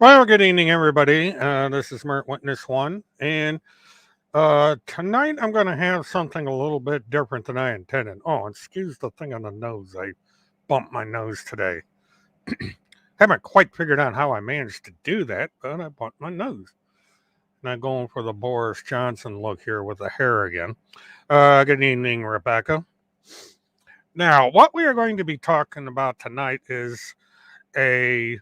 Well, good evening, everybody. This is Mert Witness One, and tonight I'm going to have something a little bit different than I intended. Oh, excuse the thing on the nose. I bumped my nose today. Haven't quite figured out how I managed to do that, but I bumped my nose. Not going for the Boris Johnson look here with the hair again. Good evening, Rebecca. Now, what we are going to be talking about tonight is a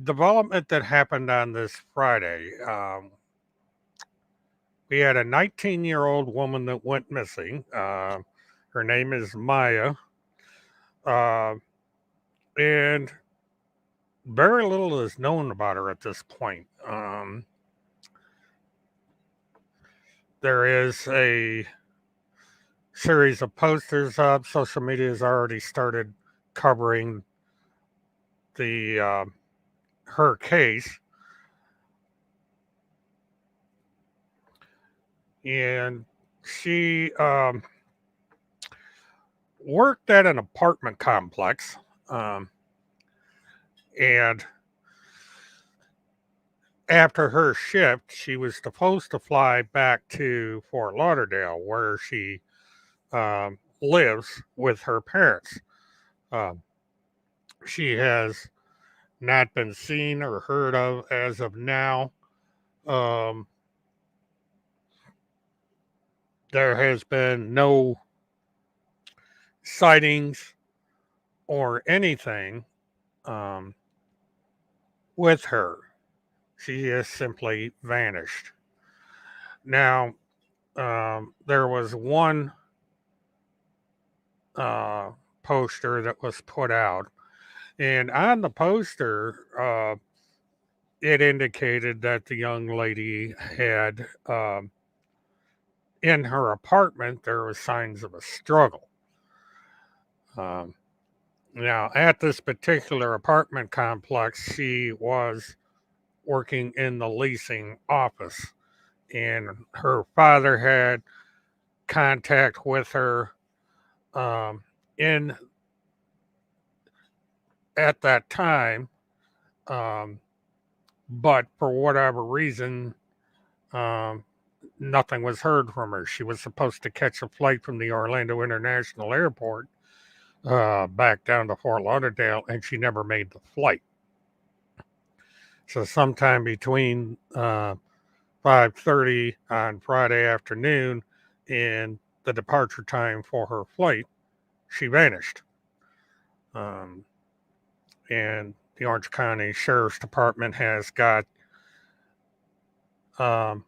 development that happened on this Friday. We had a 19-year-old woman that went missing. Her name is Miya. Uh, and very little is known about her at this point. There is a series of posters up. Social media has already started covering the her case. And she worked at an apartment complex. And after her shift, she was supposed to fly back to Fort Lauderdale, where she lives with her parents. Um, she has not been seen or heard of as of now. Um, there has been no sightings or anything um, with her. She has simply vanished. Now, there was one uh, poster that was put out, and on the poster, it indicated that the young lady had, in her apartment, there was signs of a struggle. Um, Now, at this particular apartment complex, she was working in the leasing office, and her father had contact with her um, in at that time, um, but for whatever reason, um, nothing was heard from her. She was supposed to catch a flight from the Orlando International Airport back down to Fort Lauderdale, and she never made the flight. So sometime between 5:30 on Friday afternoon and the departure time for her flight, she vanished. Um, and the Orange County Sheriff's Department has got um,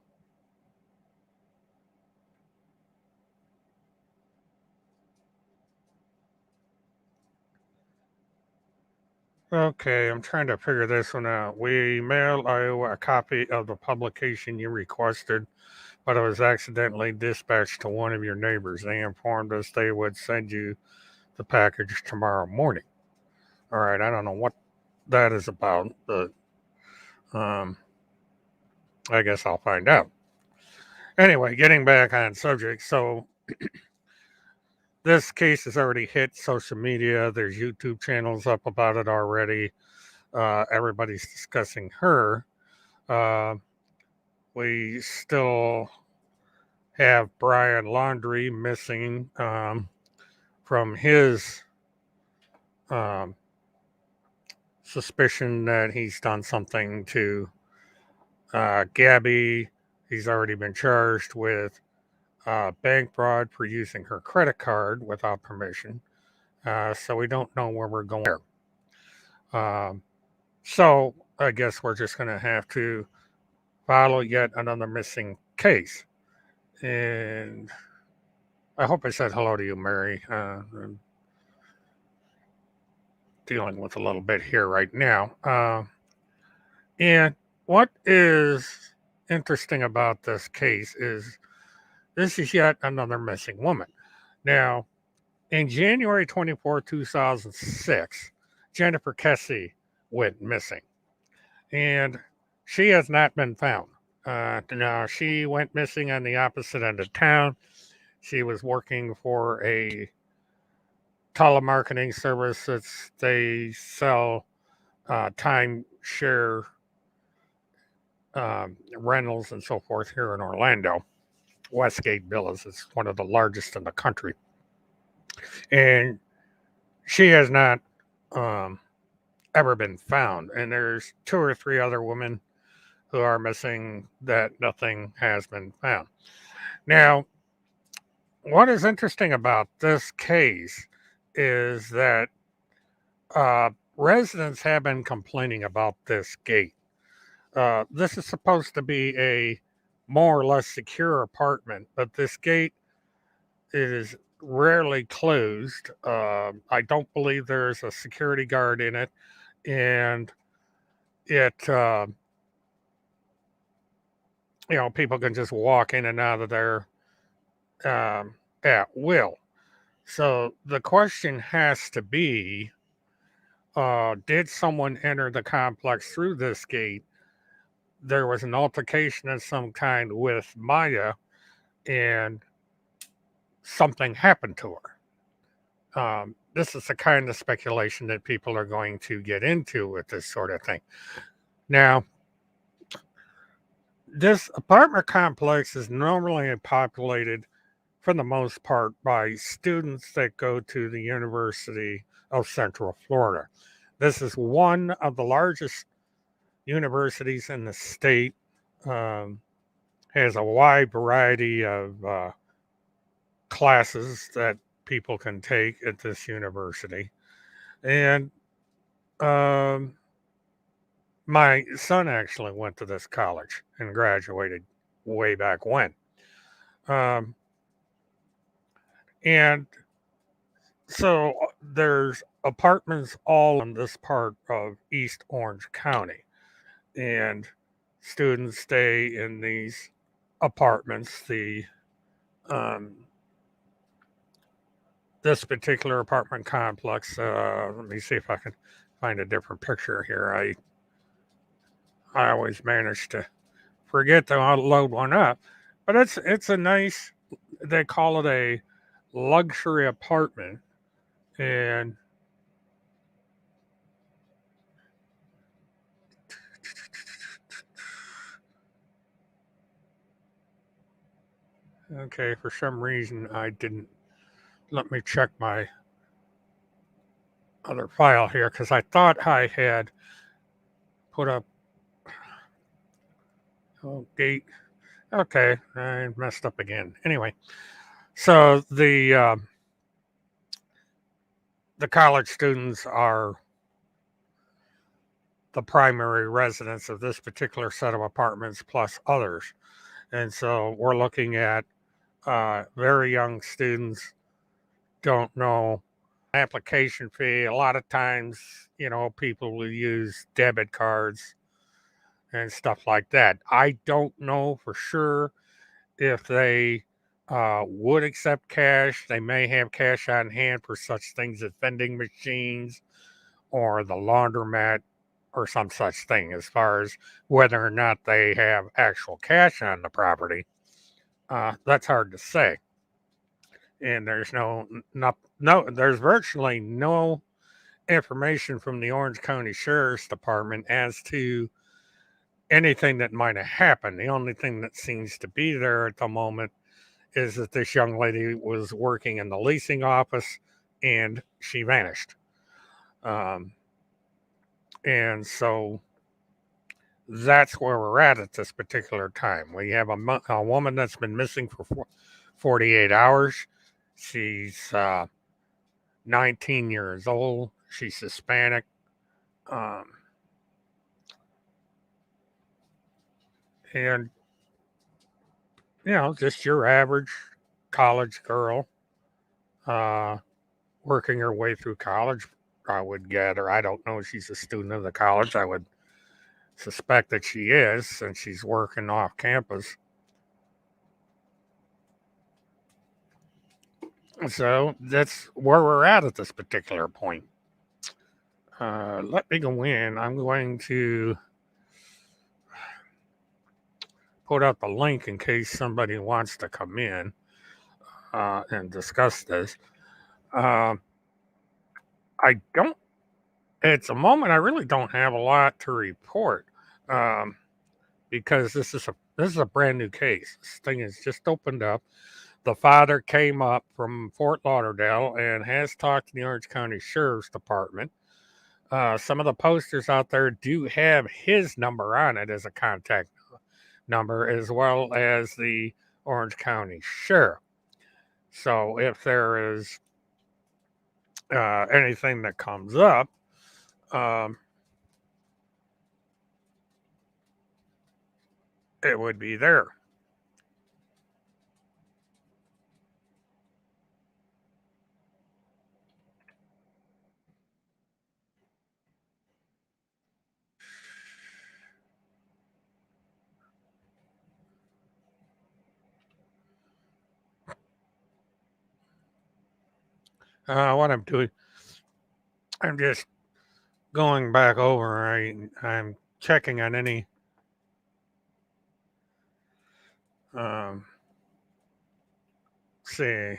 okay, I'm trying to figure this one out. We mailed you a copy of the publication you requested, but it was accidentally dispatched to one of your neighbors. They informed us they would send you the package tomorrow morning. All right, I don't know what that is about, but um, I guess I'll find out. Anyway, getting back on subject. So this case has already hit social media. There's YouTube channels up about it already. Everybody's discussing her. Uh, we still have Brian Laundrie missing from his um, suspicion that he's done something to Gabby. He's already been charged with bank fraud for using her credit card without permission. So we don't know where we're going there. So I guess we're just going to have to follow yet another missing case. And I hope I said hello to you, Mary. I'm dealing with a little bit here right now. And what is interesting about this case is this is yet another missing woman. Now, in January 24, 2006, Jennifer Kessie went missing, and she has not been found. Now, she went missing on the opposite end of town. She was working for a telemarketing service that they sell time share rentals and so forth here in Orlando. Westgate Villas is one of the largest in the country. And she has not um, ever been found. And there's two or three other women who are missing that nothing has been found. Now, what is interesting about this case is that residents have been complaining about this gate. This is supposed to be a more or less secure apartment, but this gate is rarely closed. I don't believe there's a security guard in it, and it people can just walk in and out of there at will. So the question has to be, did someone enter the complex through this gate? There was an altercation of some kind with Miya, and something happened to her. This is the kind of speculation that people are going to get into with this sort of thing. Now, this apartment complex is normally populated, for the most part, by students that go to the University of Central Florida. This is one of the largest universities in the state, has a wide variety of classes that people can take at this university. And um, my son actually went to this college and graduated way back when. Um, and so there's apartments all in this part of East Orange County. And students stay in these apartments. Um, this particular apartment complex, let me see if I can find a different picture here. I always manage to forget to load one up, but it's a nice. They call it a luxury apartment, and okay, for some reason I didn't let me check my other file here because I thought I had put up gate. Okay, I messed up again. Anyway, so the college students are the primary residents of this particular set of apartments plus others. And so we're looking at very young students, don't know application fee. A lot of times, people will use debit cards and stuff like that. I don't know for sure if they would accept cash. They may have cash on hand for such things as vending machines or the laundromat or some such thing. As far as whether or not they have actual cash on the property, that's hard to say. And there's there's virtually no information from the Orange County Sheriff's Department as to anything that might have happened. The only thing that seems to be there at the moment is that this young lady was working in the leasing office and she vanished. Um, and so that's where we're at this particular time. We have a woman that's been missing for 48 hours. She's 19 years old. She's Hispanic. Um, and, just your average college girl uh, working her way through college, I would gather. I don't know if she's a student of the college. I would suspect that she is since she's working off campus. So that's where we're at this particular point. Let me go in. I'm going to put out the link in case somebody wants to come in and discuss this. I don't At the moment, I really don't have a lot to report, um, because this is a brand new case. This thing has just opened up. The father came up from Fort Lauderdale and has talked to the Orange County Sheriff's Department. Some of the posters out there do have his number on it as a contact number, as well as the Orange County Sheriff. So if there is anything that comes up, um, it would be there. What I'm doing, I'm just going back over. I'm checking on any um, see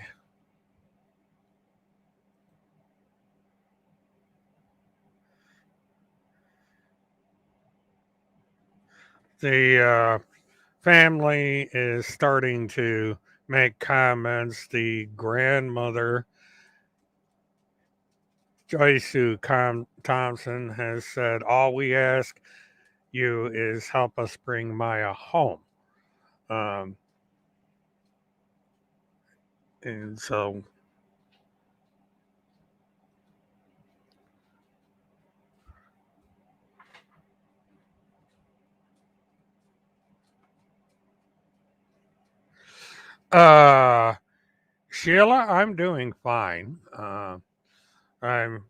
the family is starting to make comments. The grandmother, Thompson, has said, "All we ask you is help us bring Maya home." Um, and so, uh, Sheila, I'm doing fine. I'm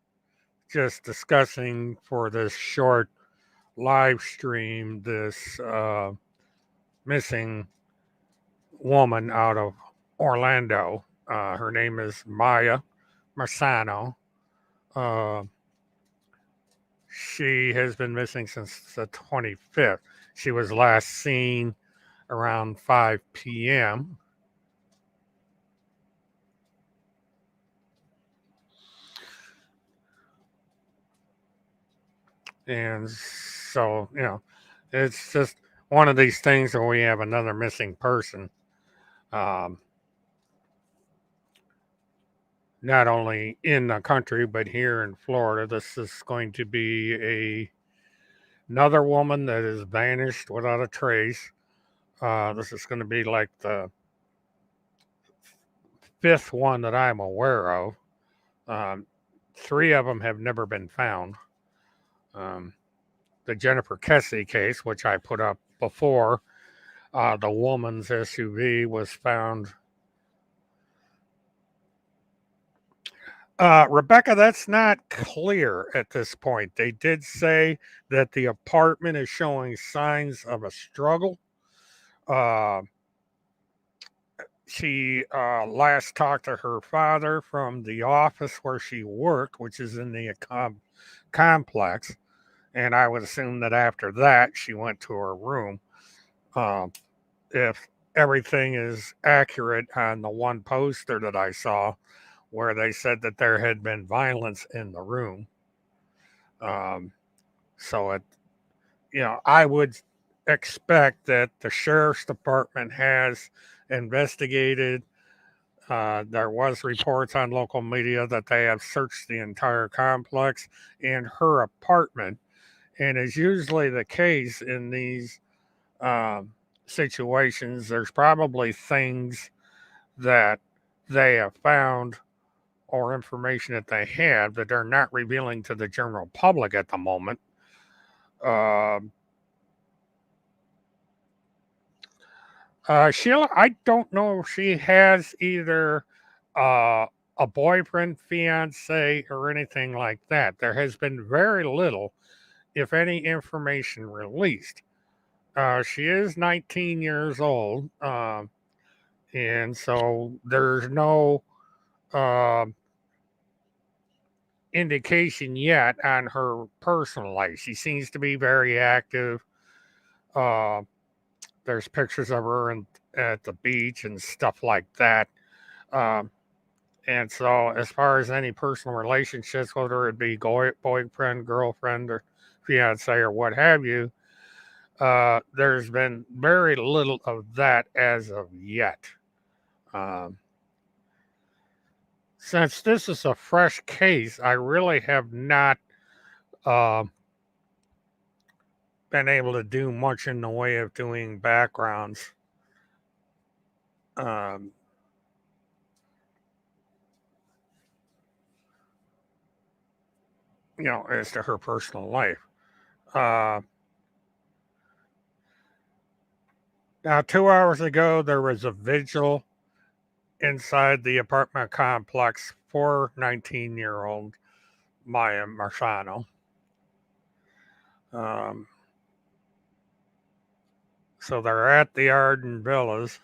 just discussing for this short live stream this missing woman out of Orlando. Her name is Maya Marsano. Uh, she has been missing since the 25th. She was last seen around 5 p.m. And so, it's just one of these things where we have another missing person. Um, Not only in the country, but here in Florida. This is going to be another woman that has vanished without a trace. This is going to be like the fifth one that I'm aware of. Um, Three of them have never been found. Um, the Jennifer Kessie case, which I put up before, the woman's SUV was found. Rebecca, that's not clear at this point. They did say that the apartment is showing signs of a struggle. Uh, she last talked to her father from the office where she worked, which is in the complex. And I would assume that after that, she went to her room. Uh, if everything is accurate on the one poster that I saw, where they said that there had been violence in the room. Um, so I would expect that the sheriff's department has investigated. There was reports on local media that they have searched the entire complex and her apartment, and as usually the case in these um, situations, there's probably things that they have found or information that they have that they're not revealing to the general public at the moment. Um Sheila, I don't know if she has either uh, a boyfriend, fiance, or anything like that. There has been very little, if any, information released. She is 19 years old, and so there's no uh, indication yet on her personal life. She seems to be very active. Uh, there's pictures of her at the beach and stuff like that. Um, And so, as far as any personal relationships, whether it be boyfriend, girlfriend, or fiance, or what have you, there's been very little of that as of yet. Um, since this is a fresh case, I really have not uh, been able to do much in the way of doing backgrounds, um, as to her personal life. Uh, Now, 2 hours ago, there was a vigil inside the apartment complex for 19-year-old Maya Marciano. Um, so they're at the Arden Villas.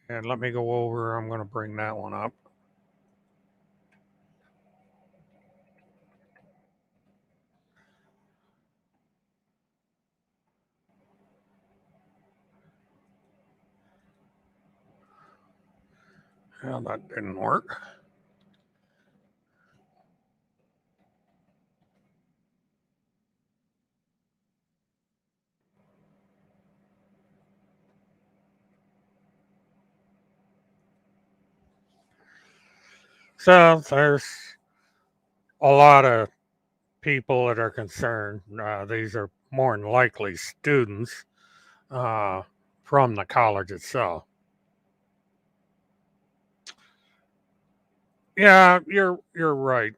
And let me go over, I'm going to bring that one up. Well, that didn't work. So there's a lot of people that are concerned. These are more than likely students uh, from the college itself. Yeah, you're right.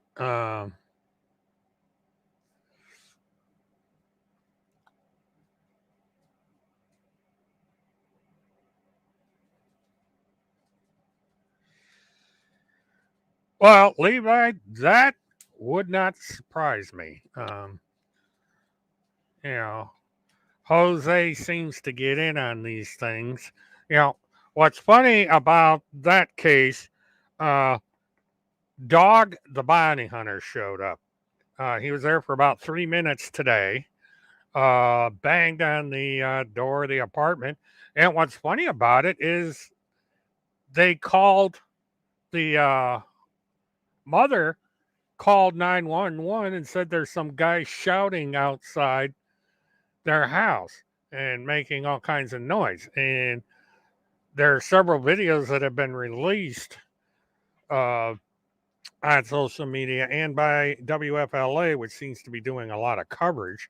Well, Levi, that would not surprise me. You know, Jose seems to get in on these things. You know, what's funny about that case, uh, Dog the bounty hunter showed up. He was there for about 3 minutes today, banged on the door of the apartment. And what's funny about it is they called the mother called 911 and said there's some guy shouting outside their house and making all kinds of noise. And there are several videos that have been released uh, on social media and by WFLA, which seems to be doing a lot of coverage.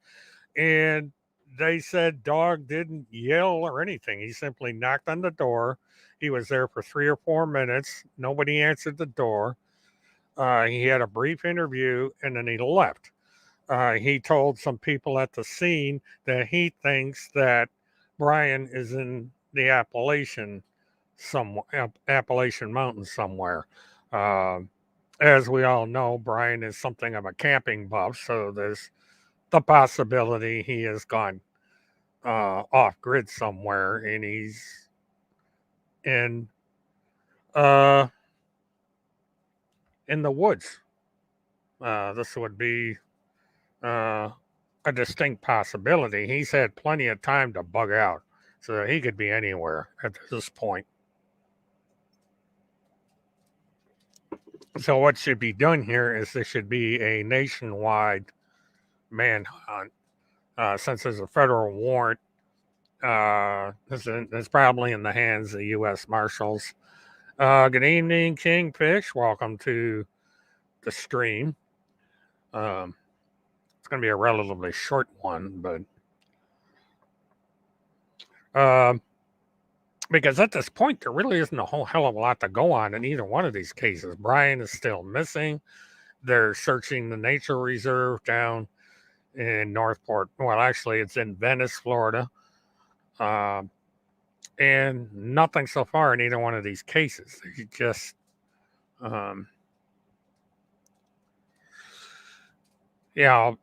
And they said Dog didn't yell or anything. He simply knocked on the door. He was there for 3 or 4 minutes. Nobody answered the door. He had a brief interview and then he left. He told some people at the scene that he thinks that Brian is in the Appalachian Mountains somewhere. Uh, as we all know, Brian is something of a camping buff, so there's the possibility he has gone off grid somewhere and he's in uh, in the woods. This would be uh, a distinct possibility. He's had plenty of time to bug out, so he could be anywhere at this point. So, what should be done here is there should be a nationwide manhunt. Since there's a federal warrant, it's probably in the hands of the U.S. Marshals. Good evening, Kingfish. Welcome to the stream. Um, it's going to be a relatively short one, but um, because at this point, there really isn't a whole hell of a lot to go on in either one of these cases. Brian is still missing. They're searching the nature reserve down in Northport. Well, actually, it's in Venice, Florida. Um, and nothing so far in either one of these cases. They just, um, you know,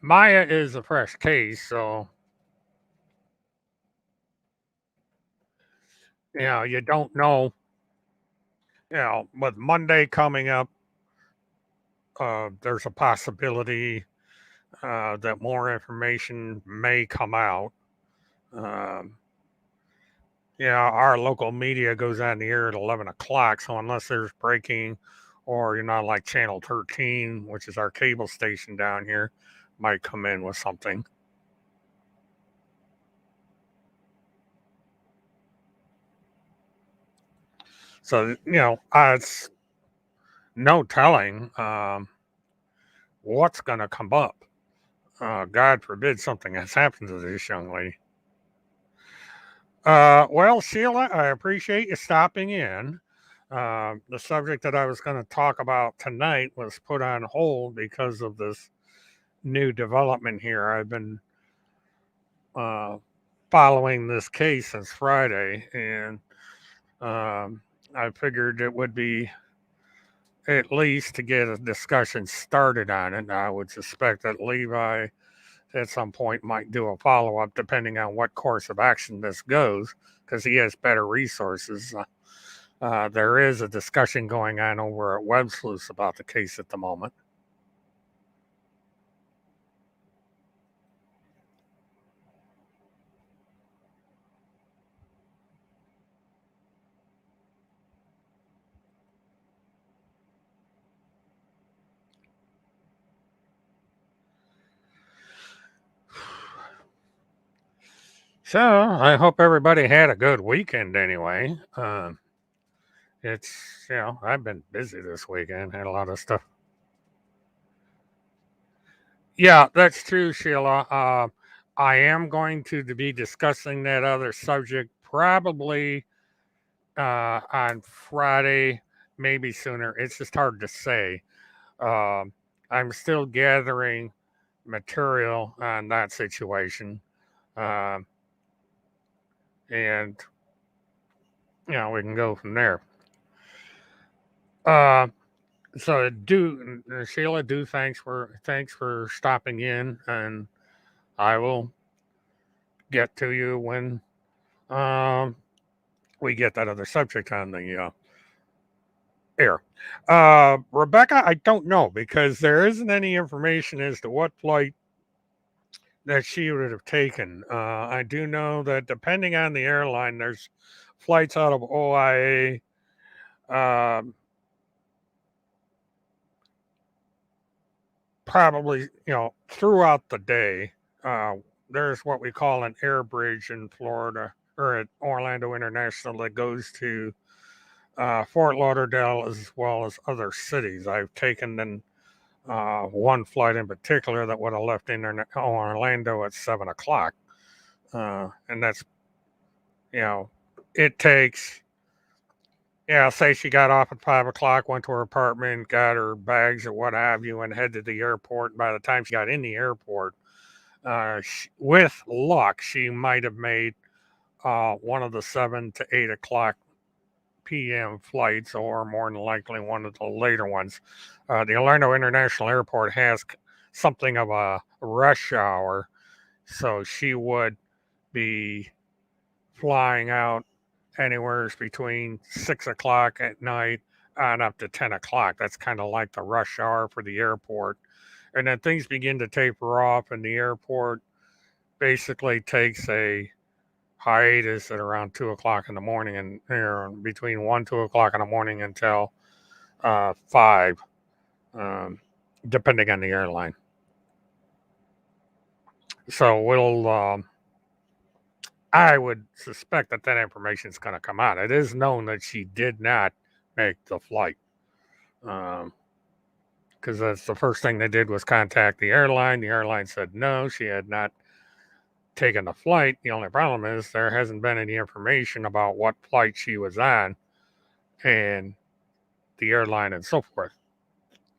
Maya is a fresh case, so you don't know. With Monday coming up, there's a possibility that more information may come out. Um, our local media goes on the air at 11 o'clock, so unless there's breaking, or like Channel 13, which is our cable station down here, might come in with something. So, it's no telling what's going to come up. God forbid something has happened to this young lady. Well, Sheila, I appreciate you stopping in. The subject that I was going to talk about tonight was put on hold because of this new development here. I've been uh, following this case since Friday, and I figured it would be at least to get a discussion started on it. I would suspect that Levi at some point might do a follow up depending on what course of action this goes because he has better resources. There is a discussion going on over at Web Sleuths about the case at the moment. So I hope everybody had a good weekend anyway. It's, I've been busy this weekend, had a lot of stuff. Yeah, that's true, Sheila. I am going to be discussing that other subject probably on Friday, maybe sooner. It's just hard to say. I'm still gathering material on that situation. Um, and, we can go from there. Uh, so Sheila, thanks for stopping in, and I will get to you when um, we get that other subject on the air. Rebecca, I don't know because there isn't any information as to what flight that she would have taken. I do know that depending on the airline, there's flights out of OIA. Um, Probably, throughout the day. Uh, there's what we call an air bridge in Florida or at Orlando International that goes to Fort Lauderdale as well as other cities. I've taken one flight in particular that would have left Orlando at 7 o'clock. And that's, it takes, say she got off at 5 o'clock, went to her apartment, got her bags or what have you, and headed to the airport. And by the time she got in the airport, with luck, she might have made one of the 7 to 8 o'clock p.m. flights, or more than likely one of the later ones. The Orlando International Airport has something of a rush hour, so she would be flying out anywhere between 6 o'clock at night and up to 10 o'clock. That's kind of like the rush hour for the airport. And then things begin to taper off, and the airport basically takes a hiatus at around 2 o'clock in the morning, and between 1 2 o'clock in the morning until 5, depending on the airline. So I would suspect that information is going to come out. It is known that she did not make the flight, because that's the first thing they did was contact the airline. The airline said no, she had not taken the flight. The only problem is there hasn't been any information about what flight she was on and the airline and so forth.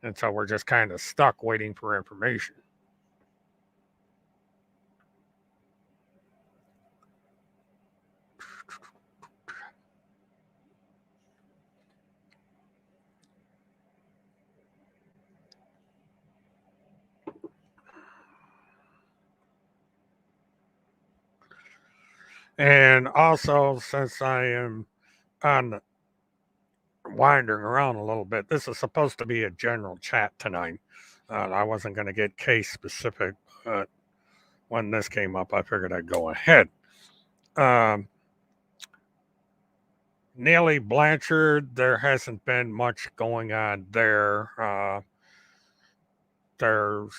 And so we're just kind of stuck waiting for information. And also, since I am on wandering around a little bit. This is supposed to be a general chat tonight. I wasn't going to get case specific, but when this came up, I figured I'd go ahead. Um, Nellie Blanchard, there hasn't been much going on there. There's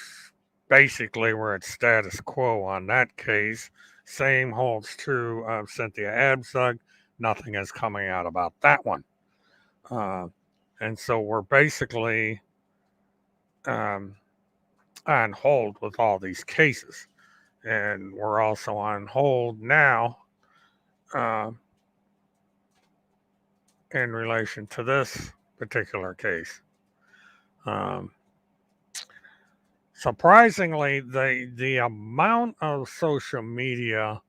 basically we're at status quo on that case. Same holds true of Cynthia Abzug. Nothing is coming out about that one. Uh, and so we're basically um, on hold with all these cases. And we're also on hold now uh, in relation to this particular case. Um, Surprisingly, the amount of social media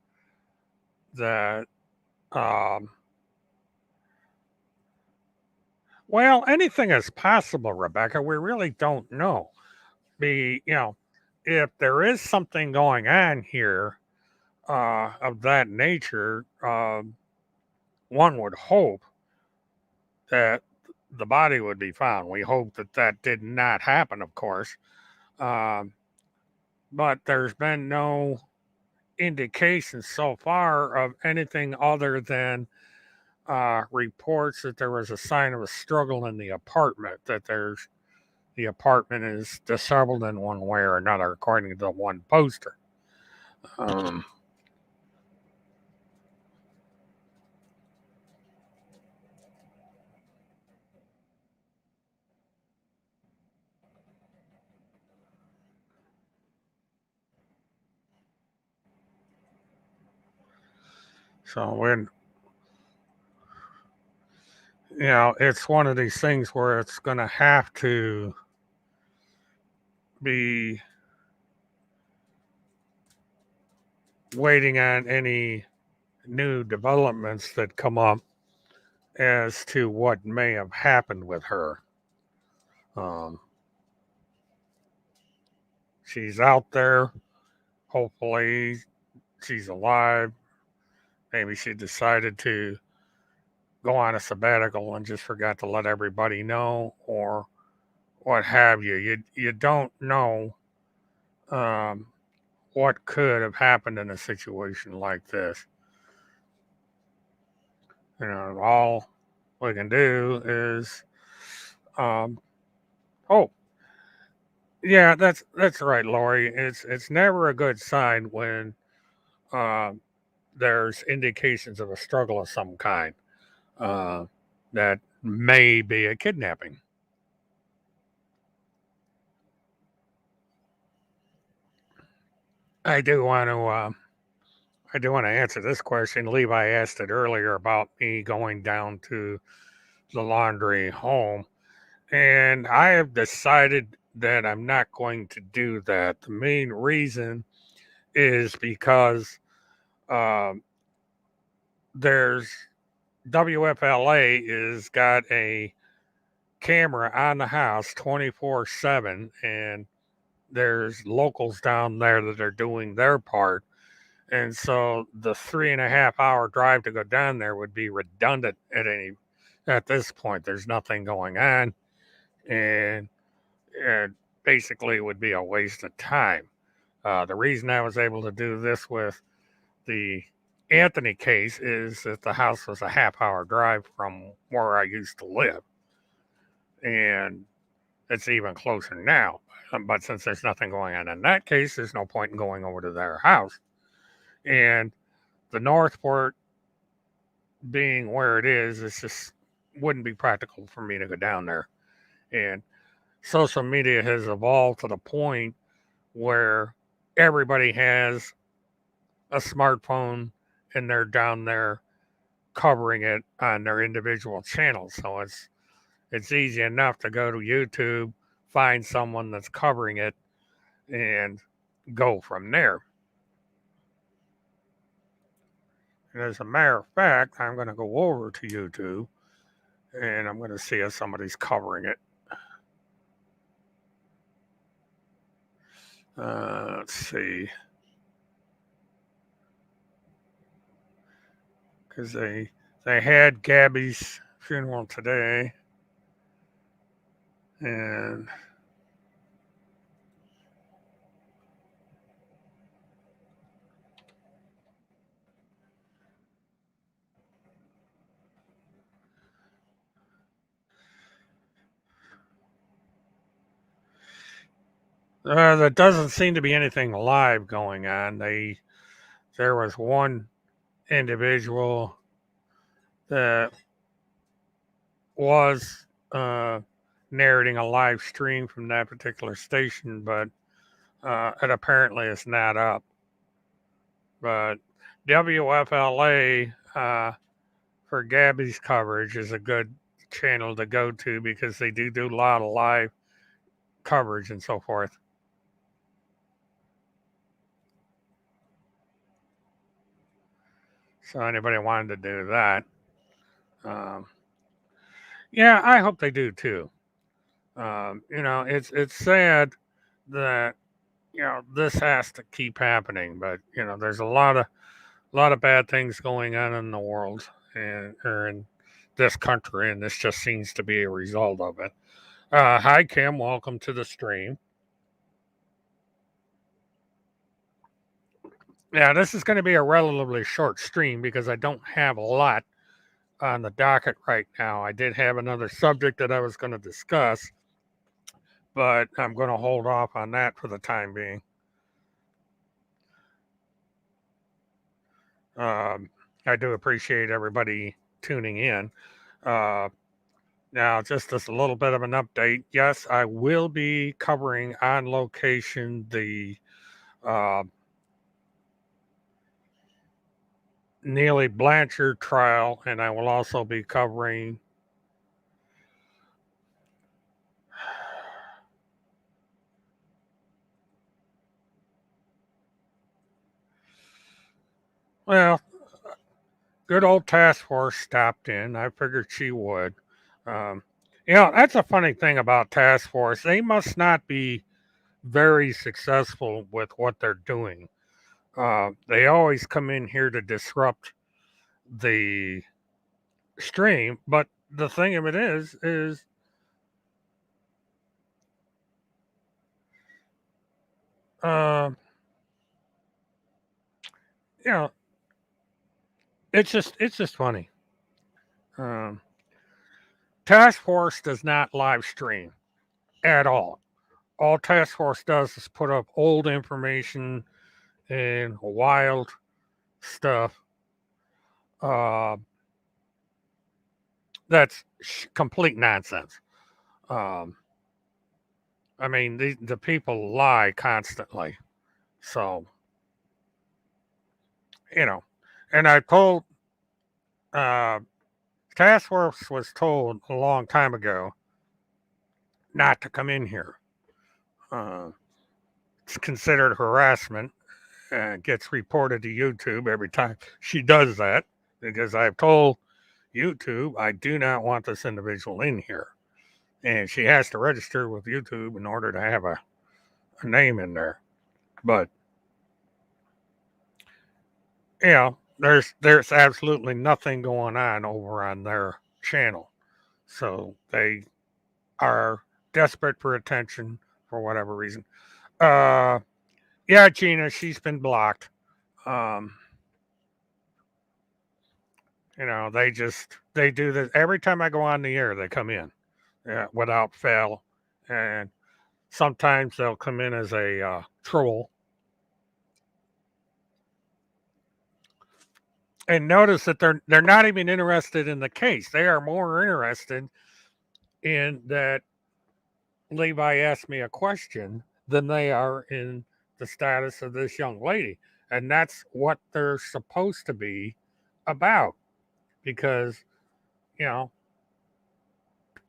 that um, well, anything is possible, Rebecca. We really don't know. If there is something going on here of that nature, one would hope that the body would be found. We hope that that did not happen, of course. Um, but there's been no indication so far of anything other than reports that there was a sign of a struggle in the apartment, that the apartment is disabled in one way or another, according to the one poster. Um, so when it's one of these things where it's going to have to be waiting on any new developments that come up as to what may have happened with her. Um, she's out there. Hopefully, she's alive. Maybe she decided to go on a sabbatical and just forgot to let everybody know, or what have you. You don't know um, what could have happened in a situation like this. All we can do is, um, oh, yeah, that's right, Lori. It's never a good sign when uh, there's indications of a struggle of some kind uh, that may be a kidnapping. I do want to. I do want to answer this question. Levi asked it earlier about me going down to the laundry home, and I have decided that I'm not going to do that. The main reason is because um, there's WFLA is got a camera on the house 24/7, and there's locals down there that are doing their part. And so the 3.5 hour drive to go down there would be redundant at this point. There's nothing going on, and it basically would be a waste of time. The reason I was able to do this with the Anthony case is that the house was a half-hour drive from where I used to live, and it's even closer now. But since there's nothing going on in that case, there's no point in going over to their house. And the Northport being where it is, it's just wouldn't be practical for me to go down there. And social media has evolved to the point where everybody has a smartphone and they're down there covering it on their individual channels. So it's easy enough to go to YouTube, find someone that's covering it, and go from there. And as a matter of fact, I'm going to go over to YouTube and I'm going to see if somebody's covering it. Let's see. Because they had Gabby's funeral today. And there doesn't seem to be anything live going on. There was one individual that was narrating a live stream from that particular station, but it apparently is not up. But WFLA for Gabby's coverage is a good channel to go to because they do a lot of live coverage and so forth. So anybody wanted to do that, um, yeah, I hope they do too. It's sad that this has to keep happening, but there's a lot of bad things going on in the world and or in this country, and this just seems to be a result of it. Hi, Kim. Welcome to the stream. Yeah, this is going to be a relatively short stream because I don't have a lot on the docket right now. I did have another subject that I was going to discuss, but I'm going to hold off on that for the time being. Um, I do appreciate everybody tuning in. Uh, Now, just as a little bit of an update, yes, I will be covering on location the uh, Neely Blanchard trial, and I will also be covering. Well, good old task force stopped in. I figured she would. Um, that's a funny thing about task force. They must not be very successful with what they're doing. They always come in here to disrupt the stream, but the thing of it is uh, you know, it's just funny. Um, Task Force does not live stream at all. All Task Force does is put up old information and wild stuff. Uh, that's complete nonsense. Um, I mean, the people lie constantly. So, you know, and I told, uh, Task Force was told a long time ago not to come in here. Uh, it's considered harassment and gets reported to YouTube every time she does that because I've told YouTube I do not want this individual in here. And she has to register with YouTube in order to have a name in there. But there's absolutely nothing going on over on their channel. So they are desperate for attention for whatever reason. Uh yeah, Gina, she's been blocked. Um, they do this every time I go on the air, they come in. Yeah, without fail. And sometimes they'll come in as a troll. And notice that they're not even interested in the case. They are more interested in that Levi asked me a question than they are in the status of this young lady. And that's what they're supposed to be about. Because, you know,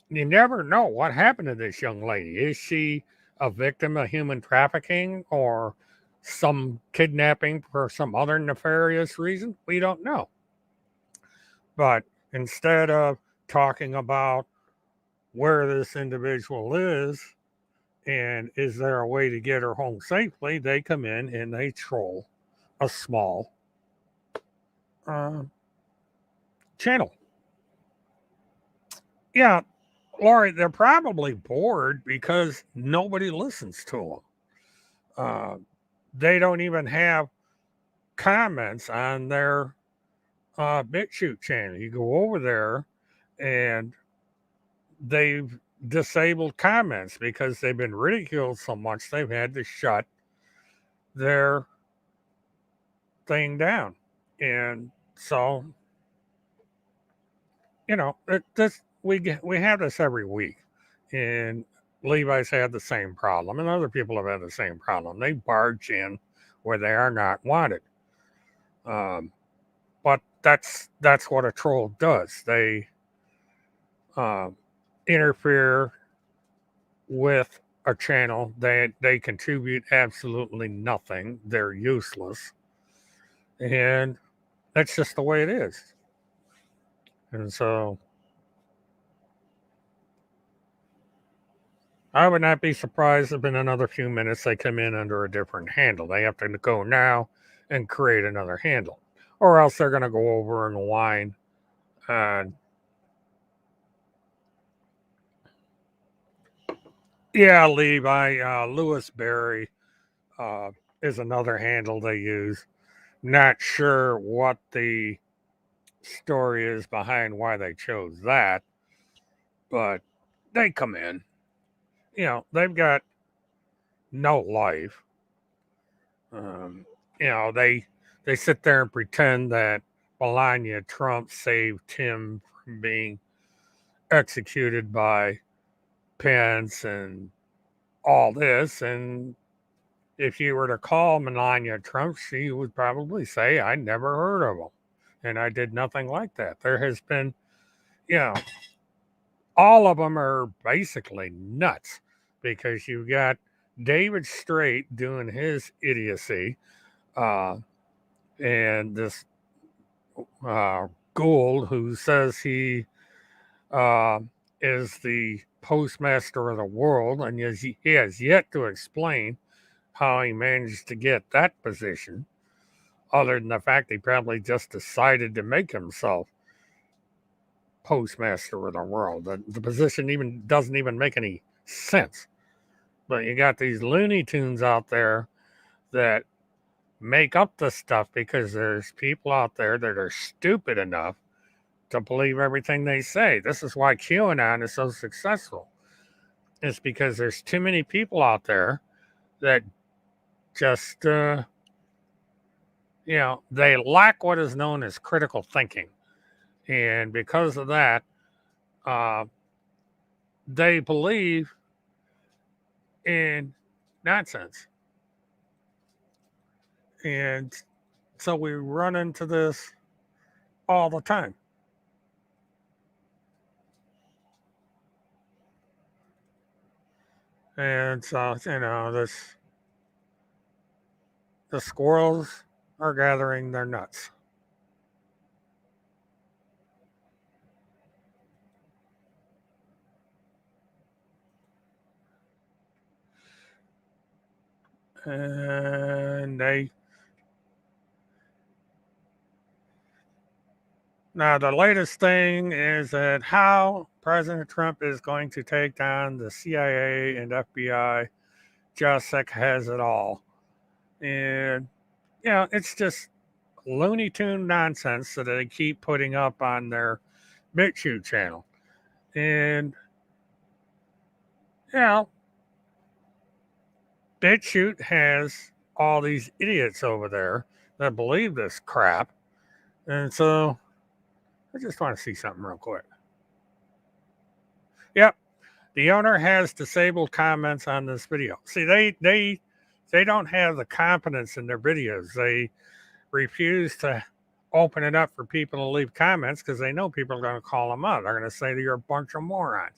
you never know what happened to this young lady. Is she a victim of human trafficking or some kidnapping for some other nefarious reason? We don't know. But instead of talking about where this individual is and is there a way to get her home safely, they come in and they troll a small uh, channel. Yeah, Lori, they're probably bored because nobody listens to them. They don't even have comments on their BitChute channel. You go over there and they've disabled comments because they've been ridiculed so much they've had to shut their thing down. And so, we have this every week, and Levi's had the same problem, and other people have had the same problem. They barge in where they are not wanted. Um, but that's what a troll does. They um, interfere with a channel. They contribute absolutely nothing. They're useless, and that's just the way it is. And so I would not be surprised if in another few minutes they come in under a different handle. They have to go now and create another handle, or else they're going to go over and whine. And yeah, Levi, Lewis Berry uh, is another handle they use. Not sure what the story is behind why they chose that, but they come in. They've got no life. Um, they sit there and pretend that Melania Trump saved him from being executed by Pence and all this. And if you were to call Melania Trump, she would probably say, I never heard of him. And I did nothing like that. There has been, you know, all of them are basically nuts because you've got David Straight doing his idiocy, uh, and this Gould who says he uh, is the postmaster of the world, and he has yet to explain how he managed to get that position, other than the fact he probably just decided to make himself postmaster of the world. The position even doesn't even make any sense. But you got these Looney Tunes out there that make up the stuff because there's people out there that are stupid enough to believe everything they say. This is why QAnon is so successful. It's because there's too many people out there that just, they lack what is known as critical thinking. And because of that, uh, they believe in nonsense. And so we run into this all the time. And so, the squirrels are gathering their nuts. And now the latest thing is that how President Trump is going to take down the CIA and FBI. Jacek has it all. And, it's just Looney Tune nonsense that they keep putting up on their BitChute channel. And, you know, BitChute has all these idiots over there that believe this crap. And so I just want to see something real quick. Yep. The owner has disabled comments on this video. See, they don't have the confidence in their videos. They refuse to open it up for people to leave comments because they know people are going to call them out. They're going to say that you're a bunch of morons.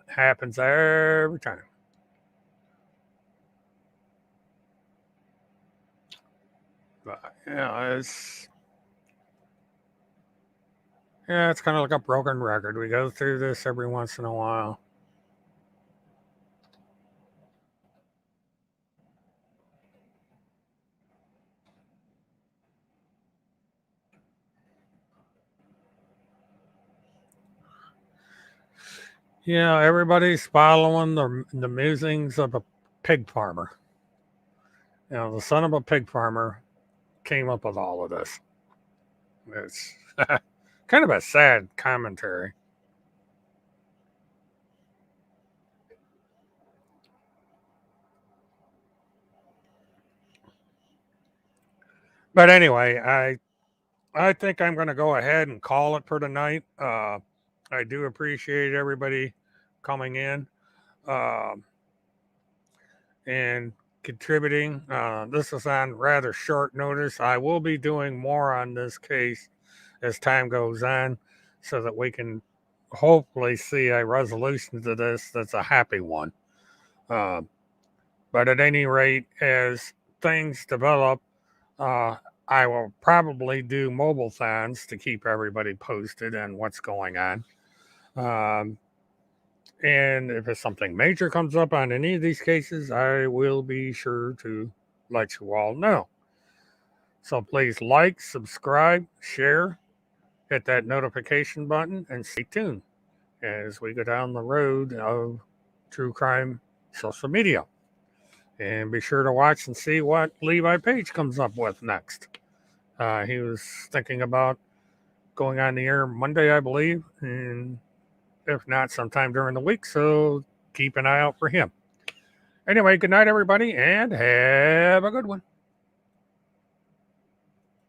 Happens every time. But it's kind of like a broken record. We go through this every once in a while. Yeah, everybody's following the musings of a pig farmer. The son of a pig farmer came up with all of this. It's kind of a sad commentary. But anyway, I think I'm going to go ahead and call it for tonight. I do appreciate everybody coming in and contributing. This is on rather short notice. I will be doing more on this case as time goes on so that we can hopefully see a resolution to this that's a happy one. Uh, but at any rate, as things develop, uh, I will probably do mobile thons to keep everybody posted on what's going on. Um, and if it's something major comes up on any of these cases, I will be sure to let you all know. So please like, subscribe, share, hit that notification button, and stay tuned as we go down the road of true crime social media. And be sure to watch and see what Levi Page comes up with next. He was thinking about going on the air Monday, I believe, and if not, sometime during the week. So keep an eye out for him. Anyway, good night, everybody, and have a good one.